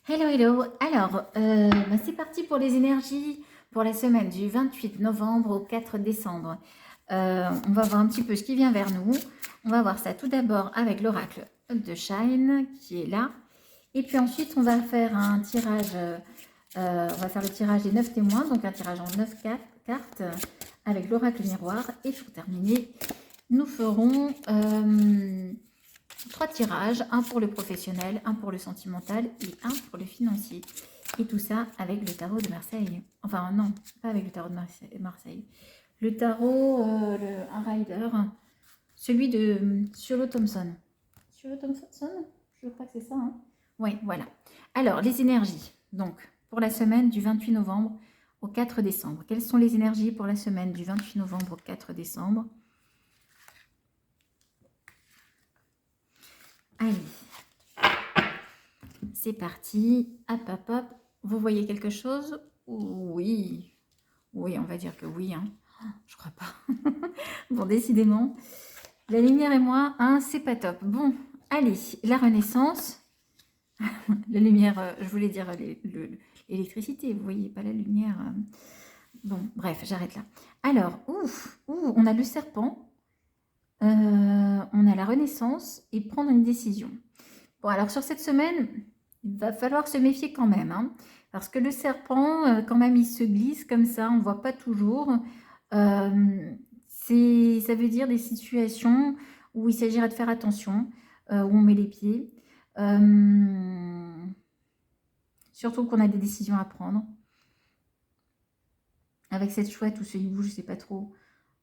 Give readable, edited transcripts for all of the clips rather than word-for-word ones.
Hello, hello. Alors, c'est parti pour les énergies pour la semaine du 28 novembre au 4 décembre. On va voir un petit peu ce qui vient vers nous. On va voir ça tout d'abord avec l'oracle de Shine qui est là. Et puis ensuite, on va faire un tirage, on va faire le tirage des 9 témoins, donc un tirage en 9 cartes avec l'oracle miroir. Et pour terminer, nous ferons 3 tirages, un pour le professionnel, un pour le sentimental et un pour le financier. Et tout ça avec le tarot de Marseille. Enfin non, pas avec le tarot de Marseille. Le tarot, un rider, celui de Sherlock Thompson. Sherlock Thompson, je crois que c'est ça. Hein, oui, voilà. Alors, les énergies. Donc, pour la semaine du 28 novembre au 4 décembre. Quelles sont les énergies pour la semaine du 28 novembre au 4 décembre? Allez, c'est parti. Hop, hop, hop. Vous voyez quelque chose? Oui. Oui, on va dire que oui. Hein. Je crois pas. Bon, décidément. La lumière et moi, hein, c'est pas top. Bon, allez, la renaissance. La lumière, je voulais dire l'électricité, vous voyez, pas la lumière. Bon, bref, j'arrête là. Alors, on a le serpent. On a la renaissance et prendre une décision. Bon, alors sur cette semaine, il va falloir se méfier quand même, hein, parce que le serpent, quand même, il se glisse comme ça, on ne voit pas toujours. Ça veut dire des situations où il s'agirait de faire attention, où on met les pieds. Surtout qu'on a des décisions à prendre. Avec cette chouette ou ce hibou, je ne sais pas trop.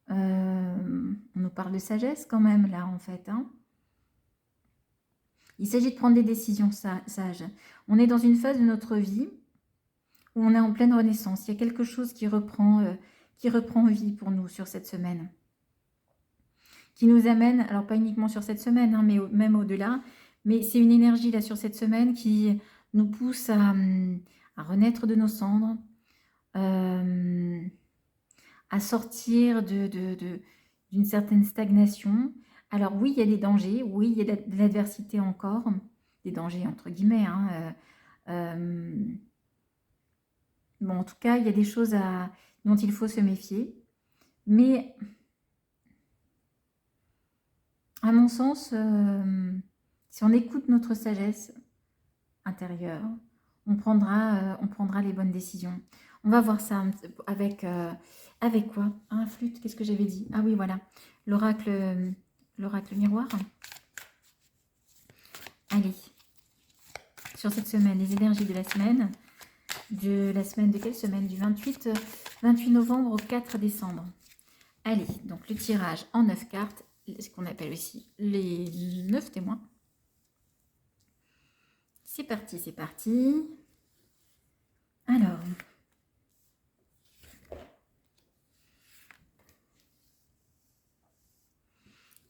On nous parle de sagesse quand même, là, en fait, hein. Il s'agit de prendre des décisions sages. On est dans une phase de notre vie où on est en pleine renaissance. Il y a quelque chose qui reprend vie pour nous sur cette semaine. Qui nous amène, alors pas uniquement sur cette semaine, hein, mais même au-delà, mais c'est une énergie là sur cette semaine qui nous pousse à renaître de nos cendres, à sortir d'une certaine stagnation. Alors oui, il y a des dangers, oui, il y a de l'adversité encore, des dangers entre guillemets. Hein, bon, en tout cas, il y a des choses dont il faut se méfier. Mais à mon sens, si on écoute notre sagesse intérieure, on prendra les bonnes décisions. On va voir ça avec quoi? Un flûte, qu'est-ce que j'avais dit? Ah oui, voilà, l'oracle miroir. Allez, sur cette semaine, les énergies de la semaine. De quelle semaine? Du 28 novembre au 4 décembre. Allez, donc le tirage en 9 cartes, ce qu'on appelle aussi les 9 témoins. C'est parti, c'est parti. Alors,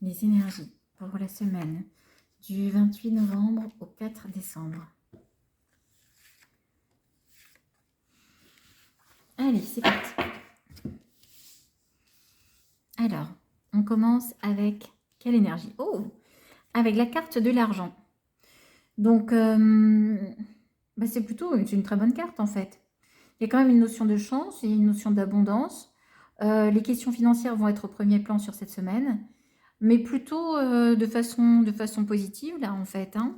les énergies pour la semaine du 28 novembre au 4 décembre. Allez, c'est parti. Alors, on commence avec quelle énergie? Oh, avec la carte de l'argent. Donc, c'est plutôt une très bonne carte en fait. Il y a quand même une notion de chance, il y a une notion d'abondance. Les questions financières vont être au premier plan sur cette semaine, mais plutôt de façon positive là en fait. Hein.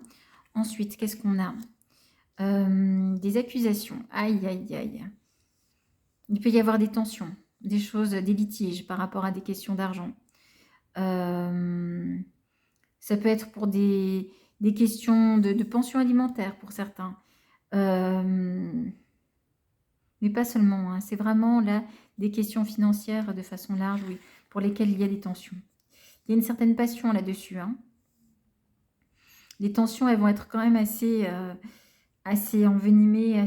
Ensuite, qu'est-ce qu'on a? Des accusations. Aïe, aïe, aïe. Il peut y avoir des tensions, des choses, des litiges par rapport à des questions d'argent. Ça peut être pour des questions de pension alimentaire pour certains. Mais pas seulement, hein. C'est vraiment là des questions financières de façon large, oui, pour lesquelles il y a des tensions. Il y a une certaine passion là-dessus. Hein. Les tensions, elles vont être quand même assez envenimées,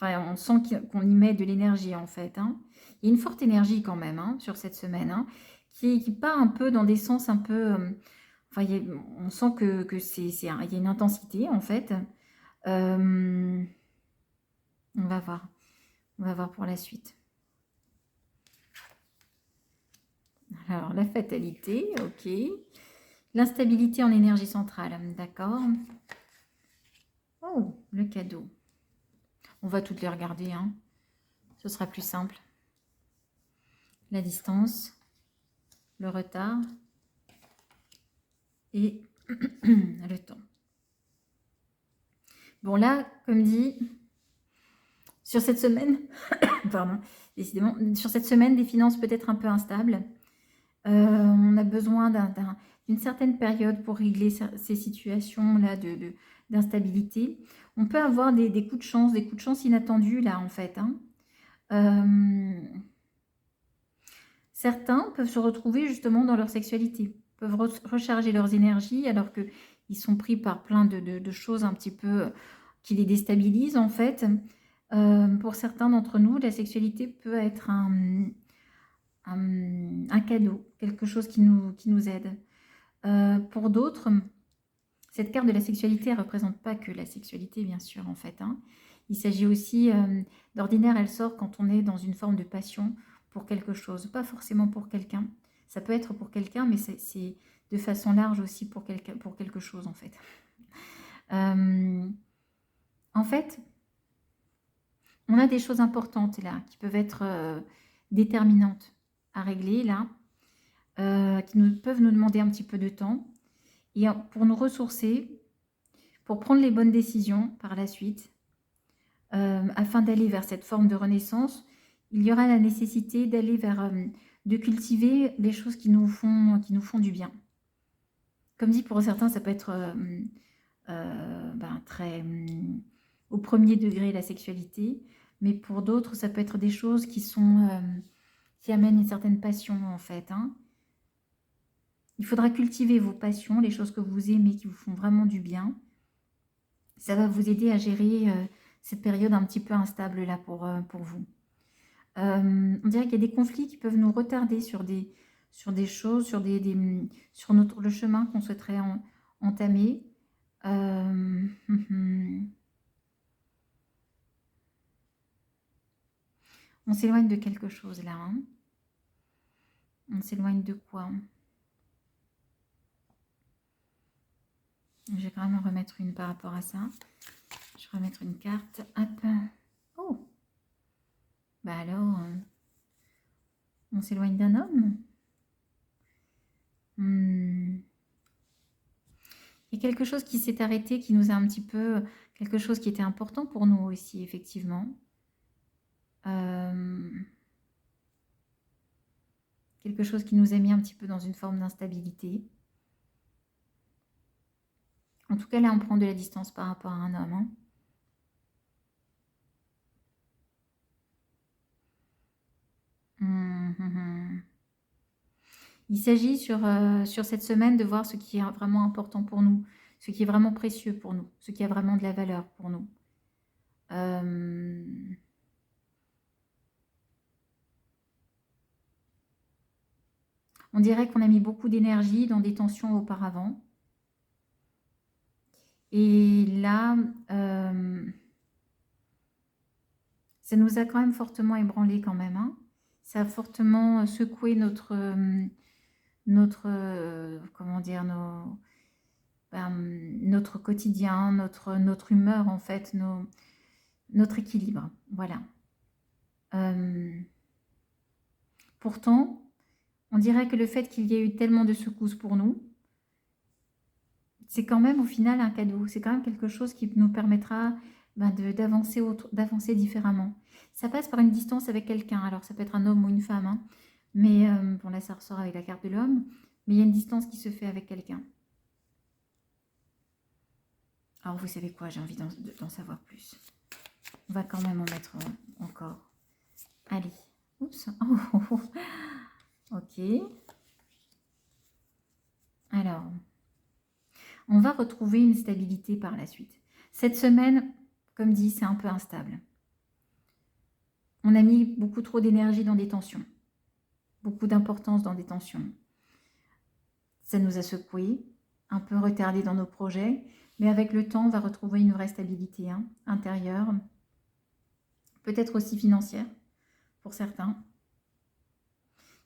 on sent qu'on y met de l'énergie en fait. Hein. Il y a une forte énergie quand même hein, sur cette semaine, hein, qui part un peu dans des sens un peu... on sent que il y a une intensité en fait. On va voir. On va voir pour la suite. Alors, la fatalité, ok. L'instabilité en énergie centrale, d'accord. Oh, le cadeau. On va toutes les regarder, hein. Ce sera plus simple. La distance, le retard et le temps. Bon là, comme dit, sur cette semaine, pardon, décidément, sur cette semaine, des finances peut-être un peu instables. On a besoin d'une certaine période pour régler ces situations-là d'instabilité. On peut avoir des coups de chance inattendus là en fait. Hein. Certains peuvent se retrouver justement dans leur sexualité, peuvent recharger leurs énergies alors qu'ils sont pris par plein de choses un petit peu qui les déstabilisent en fait. Pour certains d'entre nous, la sexualité peut être un cadeau, quelque chose qui nous aide. Pour d'autres, cette carte de la sexualité ne représente pas que la sexualité, bien sûr, en fait. Hein. Il s'agit aussi, d'ordinaire, elle sort quand on est dans une forme de passion pour quelque chose, pas forcément pour quelqu'un. Ça peut être pour quelqu'un, mais c'est de façon large aussi pour quelque chose, en fait. En fait, on a des choses importantes, là, qui peuvent être déterminantes à régler, là, qui peuvent nous demander un petit peu de temps. Et pour nous ressourcer, pour prendre les bonnes décisions par la suite, afin d'aller vers cette forme de renaissance, il y aura la nécessité d'aller vers, de cultiver les choses qui nous font du bien. Comme dit, pour certains, ça peut être très au premier degré la sexualité, mais pour d'autres, ça peut être des choses qui amènent une certaine passion en fait. Hein. Il faudra cultiver vos passions, les choses que vous aimez, qui vous font vraiment du bien. Ça va vous aider à gérer cette période un petit peu instable là pour vous. On dirait qu'il y a des conflits qui peuvent nous retarder sur des choses, sur le chemin qu'on souhaiterait entamer. On s'éloigne de quelque chose là. Hein. On s'éloigne de quoi? Je vais quand même en remettre une par rapport à ça. Je vais remettre une carte. Hop. Oh. Bah alors, on s'éloigne d'un homme. Il y a quelque chose qui s'est arrêté, qui nous a un petit peu... Quelque chose qui était important pour nous aussi, effectivement. Quelque chose qui nous a mis un petit peu dans une forme d'instabilité. En tout cas, là, on prend de la distance par rapport à un homme. Hein. Il s'agit sur cette semaine de voir ce qui est vraiment important pour nous, ce qui est vraiment précieux pour nous, ce qui a vraiment de la valeur pour nous. On dirait qu'on a mis beaucoup d'énergie dans des tensions auparavant. Et là, ça nous a quand même fortement ébranlé quand même. Hein. Ça a fortement secoué notre comment dire, notre quotidien, notre humeur en fait, notre équilibre. Voilà. Pourtant, on dirait que le fait qu'il y ait eu tellement de secousses pour nous, c'est quand même au final un cadeau. C'est quand même quelque chose qui nous permettra d'avancer différemment. Ça passe par une distance avec quelqu'un. Alors ça peut être un homme ou une femme. Hein. Mais bon là ça ressort avec la carte de l'homme. Mais il y a une distance qui se fait avec quelqu'un. Alors vous savez quoi, j'ai envie d'en savoir plus. On va quand même en mettre encore. Allez. Oups. Oh. Ok. Alors, on va retrouver une stabilité par la suite. Cette semaine, comme dit, c'est un peu instable. On a mis beaucoup trop d'énergie dans des tensions. Beaucoup d'importance dans des tensions. Ça nous a secoués, un peu retardé dans nos projets, mais avec le temps, on va retrouver une vraie stabilité intérieure, peut-être aussi financière pour certains.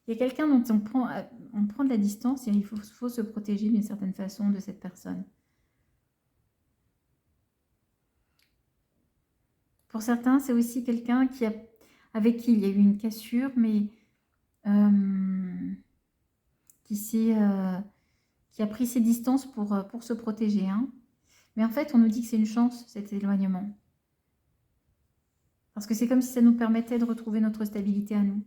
Il y a quelqu'un dont on prend de la distance et il faut se protéger d'une certaine façon de cette personne. Pour certains, c'est aussi quelqu'un avec qui il y a eu une cassure, mais qui a pris ses distances pour se protéger. Hein. Mais en fait, on nous dit que c'est une chance, cet éloignement. Parce que c'est comme si ça nous permettait de retrouver notre stabilité à nous.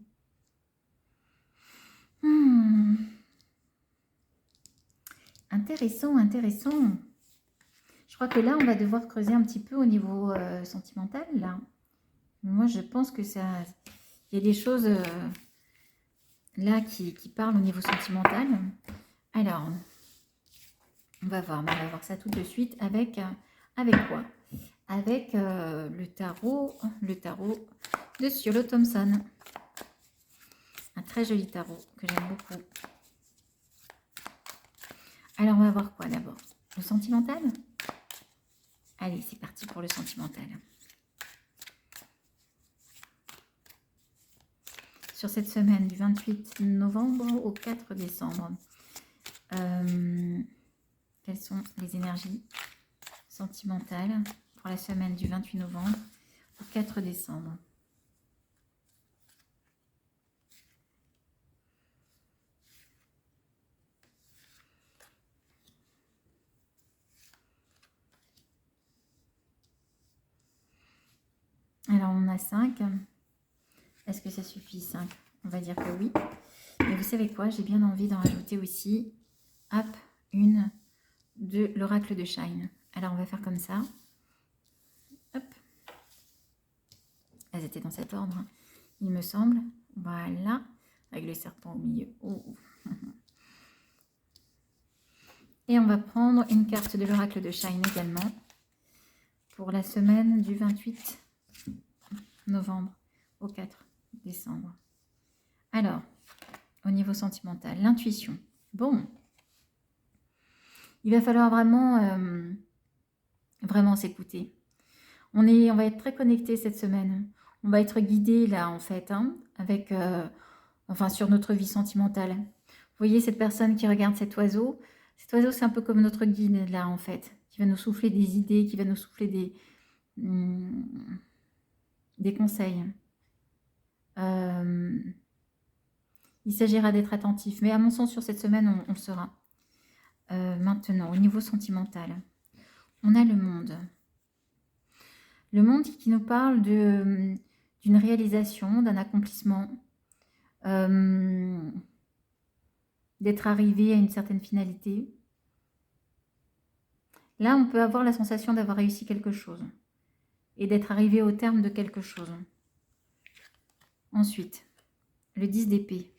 Intéressant, intéressant. Je crois que là, on va devoir creuser un petit peu au niveau sentimental. Là. Moi, je pense que ça... Il y a des choses là qui parlent au niveau sentimental. Alors, on va voir ça tout de suite avec quoi? Avec le tarot de Ciolo Thompson. Un très joli tarot que j'aime beaucoup. Alors, on va voir quoi d'abord? Le sentimental? Allez, c'est parti pour le sentimental. Sur cette semaine du 28 novembre au 4 décembre, quelles sont les énergies sentimentales pour la semaine du 28 novembre au 4 décembre? Alors, on a 5. Est-ce que ça suffit, 5? On va dire que oui. Et vous savez quoi? J'ai bien envie d'en rajouter aussi, hop, une de l'oracle de Shine. Alors, on va faire comme ça. Hop. Elles étaient dans cet ordre, hein, il me semble. Voilà. Avec le serpent au milieu. Oh. Et on va prendre une carte de l'oracle de Shine également. Pour la semaine du 28 novembre au 4 décembre. Alors, au niveau sentimental, l'intuition. Bon. Il va falloir vraiment s'écouter. On va être très connecté cette semaine. On va être guidé là en fait, hein, avec, sur notre vie sentimentale. Vous voyez cette personne qui regarde cet oiseau. Cet oiseau, c'est un peu comme notre guide là en fait, qui va nous souffler des idées, qui va nous souffler des conseils. Il s'agira d'être attentif, mais à mon sens sur cette semaine, on le sera. Maintenant, au niveau sentimental, on a le monde. Le monde qui nous parle d'une réalisation, d'un accomplissement, d'être arrivé à une certaine finalité. Là, on peut avoir la sensation d'avoir réussi quelque chose et d'être arrivé au terme de quelque chose. Ensuite, le 10 d'épée.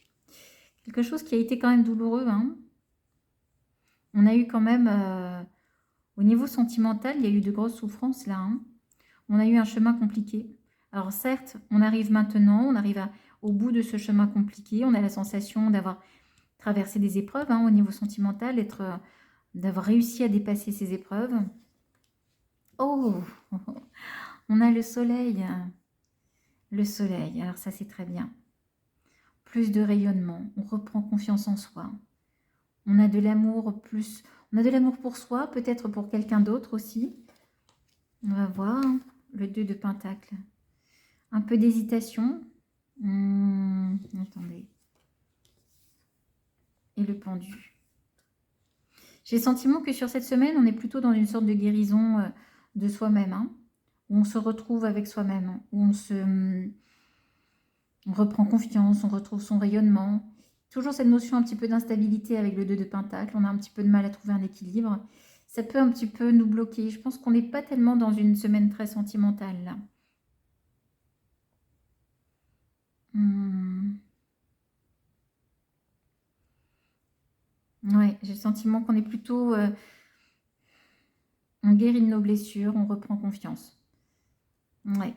Quelque chose qui a été quand même douloureux. Hein. On a eu quand même, au niveau sentimental, il y a eu de grosses souffrances là. Hein. On a eu un chemin compliqué. Alors certes, on arrive maintenant, on arrive au bout de ce chemin compliqué. On a la sensation d'avoir traversé des épreuves hein, au niveau sentimental, d'avoir réussi à dépasser ces épreuves. Oh, on a le soleil. Le soleil, alors ça c'est très bien. Plus de rayonnement, on reprend confiance en soi. On a de l'amour pour soi, peut-être pour quelqu'un d'autre aussi. On va voir le 2 de Pentacle. Un peu d'hésitation. Attendez. Et le pendu. J'ai le sentiment que sur cette semaine, on est plutôt dans une sorte de guérison de soi-même. Hein, où on se retrouve avec soi-même. Où on reprend confiance, on retrouve son rayonnement. Toujours cette notion un petit peu d'instabilité avec le 2 de Pentacle. On a un petit peu de mal à trouver un équilibre. Ça peut un petit peu nous bloquer. Je pense qu'on n'est pas tellement dans une semaine très sentimentale là. Ouais, j'ai le sentiment qu'on est plutôt... on guérit de nos blessures, on reprend confiance. Ouais.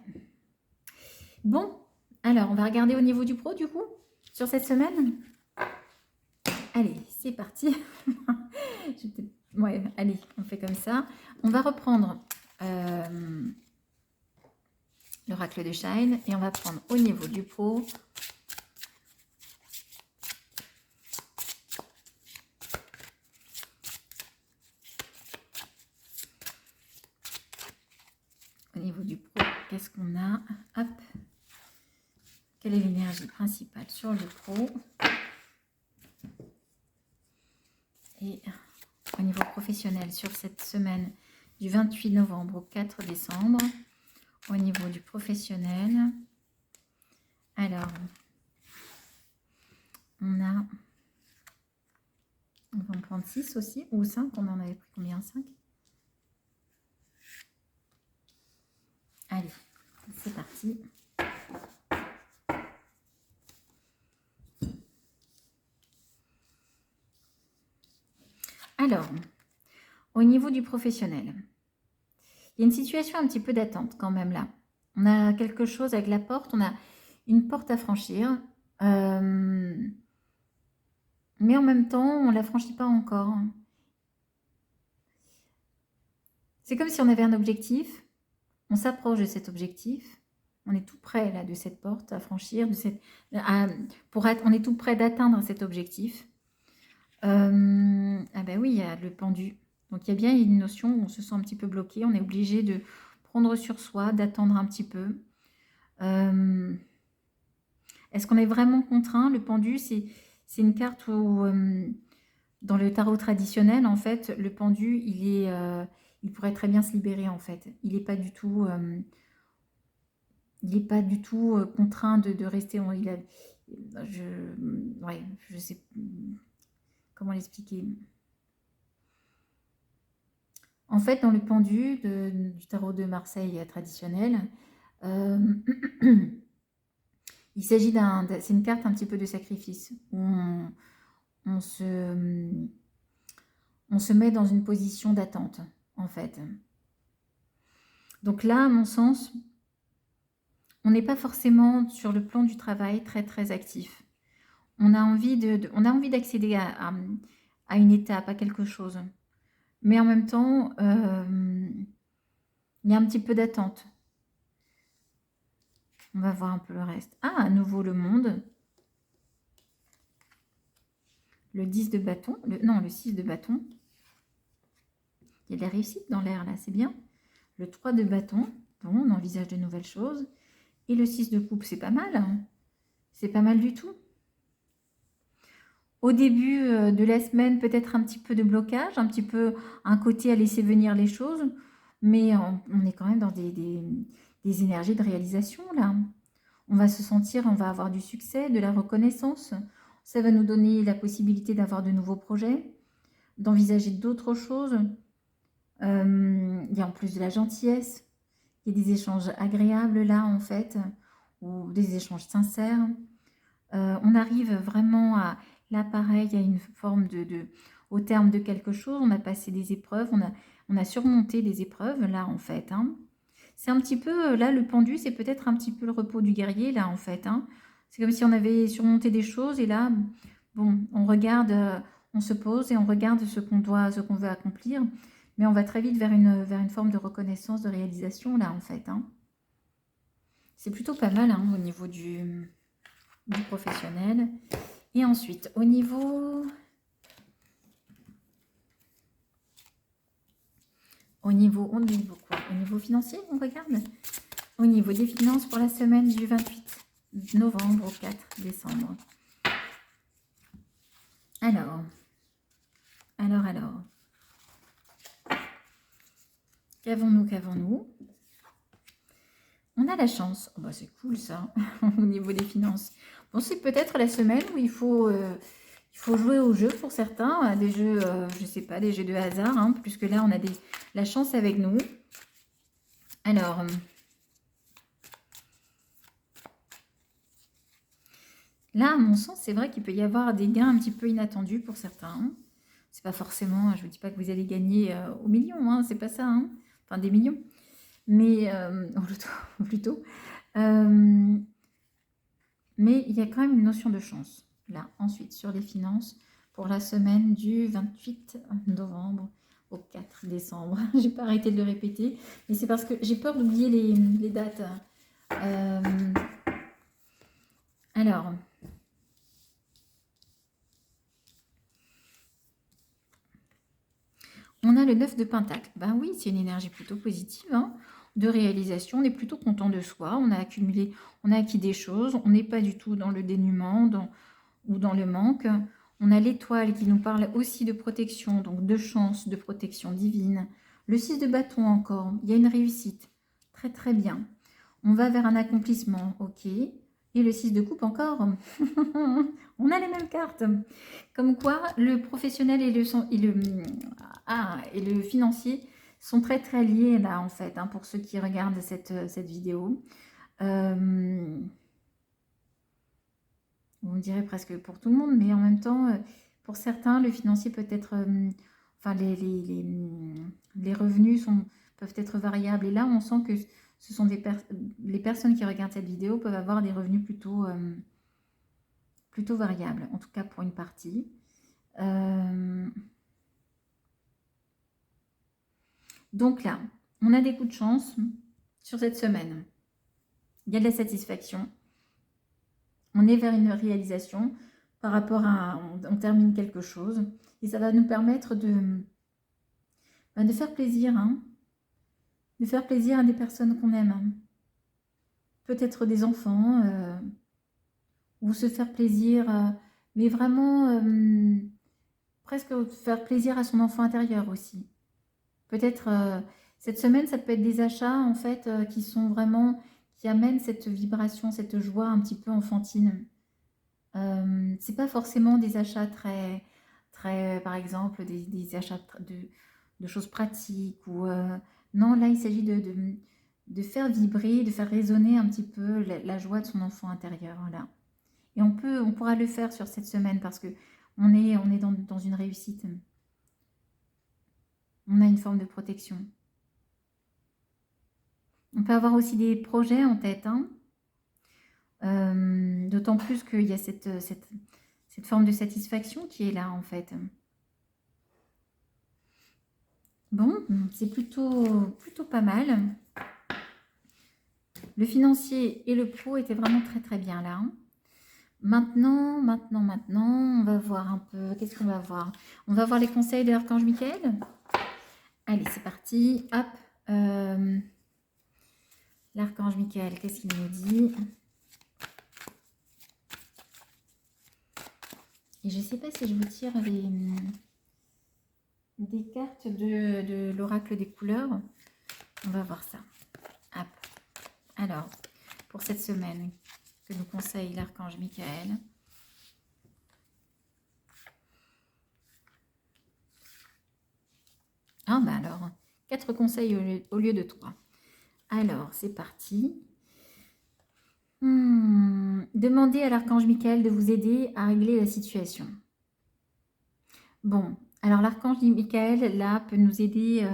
Bon, alors on va regarder au niveau du pro du coup, sur cette semaine. Allez, c'est parti. Ouais, allez, on fait comme ça. On va reprendre l'oracle de Shine et on va prendre au niveau du pro. Au niveau du pro, qu'est-ce qu'on a? Hop. Quelle est l'énergie principale sur le pro? Et au niveau professionnel, sur cette semaine du 28 novembre au 4 décembre, au niveau du professionnel, alors, on va en prendre 6 aussi, ou 5, on en avait pris combien? 5? Allez, c'est parti. Alors, au niveau du professionnel, il y a une situation un petit peu d'attente quand même là. On a quelque chose avec la porte, on a une porte à franchir, mais en même temps, on ne la franchit pas encore. C'est comme si on avait un objectif, on s'approche de cet objectif, on est tout près là de cette porte à franchir, on est tout près d'atteindre cet objectif. Ah ben oui, il y a le pendu. Donc il y a bien une notion où on se sent un petit peu bloqué, on est obligé de prendre sur soi, d'attendre un petit peu. Est-ce qu'on est vraiment contraint? Le pendu, c'est une carte où, dans le tarot traditionnel, en fait, le pendu, il pourrait très bien se libérer, en fait. Il n'est pas du tout, contraint de rester. Je sais comment l'expliquer. En fait, dans le pendu du tarot de Marseille traditionnel, il s'agit c'est une carte un petit peu de sacrifice, où on se met dans une position d'attente, en fait. Donc là, à mon sens, on n'est pas forcément sur le plan du travail très très actif. On a envie d'accéder à une étape, à quelque chose. Mais en même temps, il y a un petit peu d'attente. On va voir un peu le reste. Ah, à nouveau le monde. Le 10 de bâton. Le 6 de bâton. Il y a de la réussite dans l'air, là, c'est bien. Le 3 de bâton. Bon, on envisage de nouvelles choses. Et le 6 de coupe, c'est pas mal. Hein. C'est pas mal du tout. Au début de la semaine, peut-être un petit peu de blocage, un petit peu un côté à laisser venir les choses. Mais on est quand même dans des énergies de réalisation, là. On va se sentir, on va avoir du succès, de la reconnaissance. Ça va nous donner la possibilité d'avoir de nouveaux projets, d'envisager d'autres choses. Il y a en plus de la gentillesse. Il y a des échanges agréables là, en fait, ou des échanges sincères. On arrive vraiment à... Là, pareil, il y a une forme au terme de quelque chose. On a passé des épreuves, on a surmonté des épreuves, là, en fait. Hein. C'est un petit peu... Là, le pendu, c'est peut-être un petit peu le repos du guerrier, là, en fait. Hein. C'est comme si on avait surmonté des choses. Et là, bon, on regarde, on se pose et on regarde ce qu'on veut accomplir. Mais on va très vite vers une forme de reconnaissance, de réalisation, là, en fait. Hein. C'est plutôt pas mal, hein, au niveau du professionnel. Et ensuite, au niveau quoi? Au niveau financier, on regarde. Au niveau des finances pour la semaine du 28 novembre au 4 décembre. Alors. Qu'avons-nous? On a la chance. Oh bah c'est cool ça, au niveau des finances. Bon, c'est peut-être la semaine où il faut jouer au jeu pour certains, des jeux, je sais pas, des jeux de hasard, hein, puisque là on a la chance avec nous. Alors, là, à mon sens, c'est vrai qu'il peut y avoir des gains un petit peu inattendus pour certains. Hein. C'est pas forcément, je vous dis pas que vous allez gagner au million, hein, c'est pas ça, hein. Enfin des millions. Mais, plutôt. Mais il y a quand même une notion de chance. Là, ensuite, sur les finances, pour la semaine du 28 novembre au 4 décembre. J'ai pas arrêté de le répéter, mais c'est parce que j'ai peur d'oublier les dates. Alors, on a le 9 de Pentacle. Ben oui, c'est une énergie plutôt positive. Hein. de réalisation. On est plutôt content de soi, on a accumulé, on a acquis des choses, on n'est pas du tout dans le dénuement ou dans le manque. On a l'étoile qui nous parle aussi de protection, donc de chance, de protection divine. Le 6 de bâton encore, il y a une réussite. Très très bien. On va vers un accomplissement, ok. Et le 6 de coupe encore. On a les mêmes cartes. Comme quoi, le professionnel et le financier sont très très liés là en fait, hein, pour ceux qui regardent cette vidéo. On dirait presque pour tout le monde, mais en même temps, pour certains, le financier peut être... enfin, les revenus peuvent être variables. Et là, on sent que ce sont les personnes qui regardent cette vidéo peuvent avoir des revenus plutôt variables, en tout cas pour une partie. Donc là, on a des coups de chance sur cette semaine. Il y a de la satisfaction. On est vers une réalisation par rapport à... On termine quelque chose. Et ça va nous permettre de faire plaisir. Hein, de faire plaisir à des personnes qu'on aime. Peut-être des enfants. Ou se faire plaisir. Mais vraiment... presque faire plaisir à son enfant intérieur aussi. Peut-être cette semaine, ça peut être des achats en fait qui sont vraiment... qui amènent cette vibration, cette joie un petit peu enfantine. C'est pas forcément des achats très, par exemple, des achats de choses pratiques. Ou, non, là, il s'agit de faire vibrer, de faire résonner un petit peu la joie de son enfant intérieur. Voilà. Et on pourra le faire sur cette semaine parce que on est dans une réussite. On a une forme de protection. On peut avoir aussi des projets en tête, hein. D'autant plus qu'il y a cette forme de satisfaction qui est là, en fait. Bon, c'est plutôt pas mal. Le financier et le pro étaient vraiment très très bien là. Maintenant, on va voir un peu. Qu'est-ce qu'on va voir? On va voir les conseils de l'archange Michael. Allez, c'est parti. Hop. L'archange Michael, qu'est-ce qu'il nous dit? Et je ne sais pas si je vous tire des cartes de l'oracle des couleurs. On va voir ça. Hop. Alors, pour cette semaine, que nous conseille l'archange Michael. Ah bah alors, 4 conseils au lieu de 3. Alors, c'est parti. Demandez à l'archange Michael de vous aider à régler la situation. Bon, alors l'archange Michael, là, peut nous aider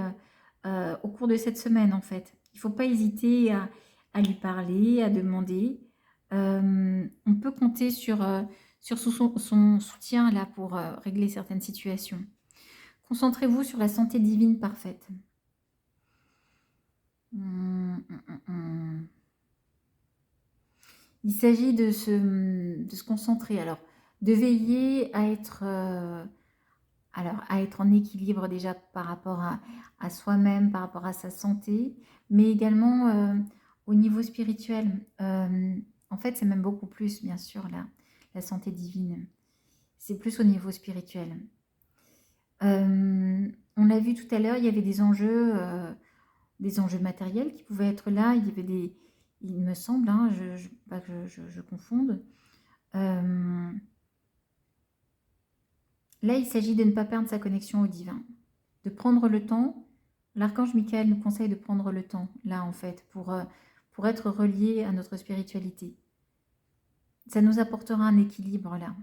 au cours de cette semaine, en fait. Il ne faut pas hésiter à lui parler, à demander. On peut compter sur son soutien, là, pour régler certaines situations. Concentrez-vous sur la santé divine parfaite. Il s'agit de se concentrer, alors de veiller à être, en équilibre déjà par rapport à soi-même, par rapport à sa santé, mais également au niveau spirituel. En fait, c'est même beaucoup plus, bien sûr, la santé divine. C'est plus au niveau spirituel. On l'a vu tout à l'heure, il y avait des enjeux matériels qui pouvaient être là. Il y avait il me semble, hein, pas que je confonde. Là, il s'agit de ne pas perdre sa connexion au divin, de prendre le temps. L'archange Michael nous conseille de prendre le temps, là, en fait, pour être relié à notre spiritualité. Ça nous apportera un équilibre, là.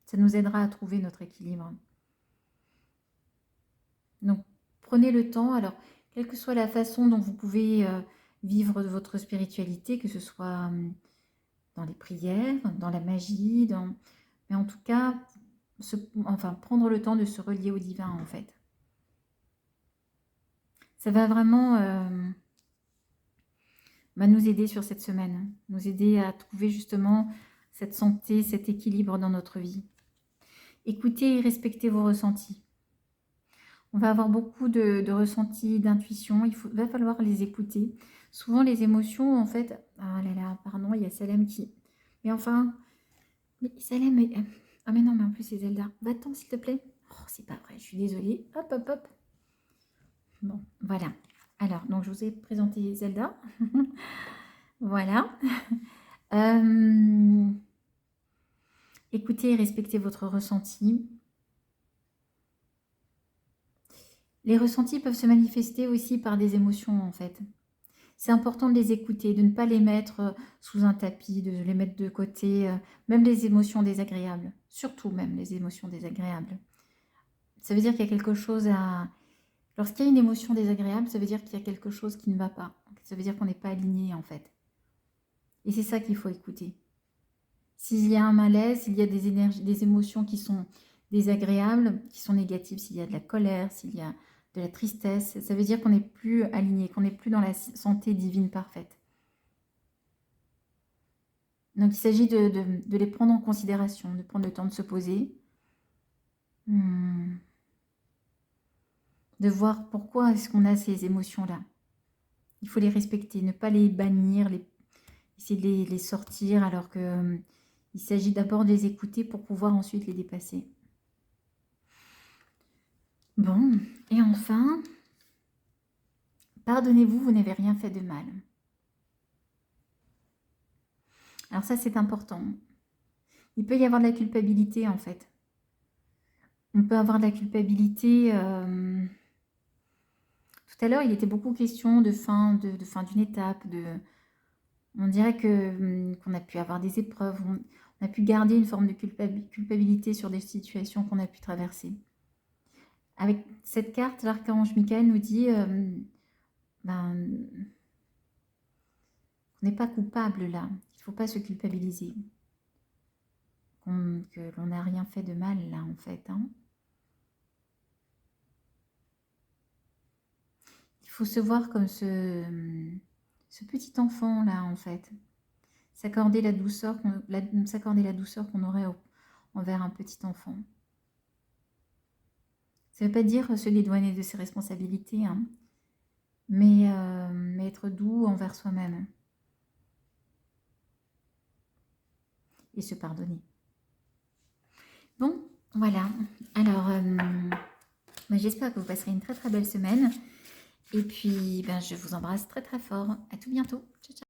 Ça nous aidera à trouver notre équilibre. Donc, prenez le temps. Alors, quelle que soit la façon dont vous pouvez vivre votre spiritualité, que ce soit dans les prières, dans la magie, mais en tout cas, prendre le temps de se relier au divin, en fait. Ça va vraiment nous aider sur cette semaine, nous aider à trouver justement cette santé, cet équilibre dans notre vie. Écoutez et respectez vos ressentis. On va avoir beaucoup de ressentis, d'intuition. Va falloir les écouter. Souvent, les émotions, en fait... Ah là là, pardon, il y a Salem qui... Mais enfin... Mais Salem... Ah mais non, mais en plus, c'est Zelda. Va-t'en, s'il te plaît. Oh, c'est pas vrai, je suis désolée. Hop, hop, hop. Bon, voilà. Alors, donc, je vous ai présenté Zelda. Voilà. Écoutez et respectez votre ressenti. Les ressentis peuvent se manifester aussi par des émotions, en fait. C'est important de les écouter, de ne pas les mettre sous un tapis, de les mettre de côté, même les émotions désagréables. Surtout même les émotions désagréables. Ça veut dire qu'il y a quelque chose à... Lorsqu'il y a une émotion désagréable, ça veut dire qu'il y a quelque chose qui ne va pas. Ça veut dire qu'on n'est pas aligné, en fait. Et c'est ça qu'il faut écouter. S'il y a un malaise, s'il y a des énergies, des émotions qui sont désagréables, qui sont négatives, s'il y a de la colère, s'il y a de la tristesse, ça veut dire qu'on n'est plus aligné, qu'on n'est plus dans la santé divine parfaite. Donc il s'agit de les prendre en considération, de prendre le temps de se poser, de voir pourquoi est-ce qu'on a ces émotions-là. Il faut les respecter, ne pas les bannir, essayer de les sortir alors que... il s'agit d'abord de les écouter pour pouvoir ensuite les dépasser. Bon, et enfin, pardonnez-vous, vous n'avez rien fait de mal. Alors ça, c'est important. Il peut y avoir de la culpabilité, en fait. On peut avoir de la culpabilité. Tout à l'heure, il était beaucoup question de fin d'une étape. On dirait qu'on a pu avoir des épreuves. On a pu garder une forme de culpabilité sur des situations qu'on a pu traverser. Avec cette carte, l'archange Michael nous dit on n'est pas coupable là. Il ne faut pas se culpabiliser. Que l'on n'a rien fait de mal là en fait. Il faut se voir comme ce petit enfant là en fait. S'accorder la douceur qu'on aurait envers un petit enfant. Ça ne veut pas dire se dédouaner de ses responsabilités, mais être doux envers soi-même. Et se pardonner. Bon, voilà. Alors, j'espère que vous passerez une très très belle semaine. Et puis, je vous embrasse très très fort. À tout bientôt. Ciao, ciao.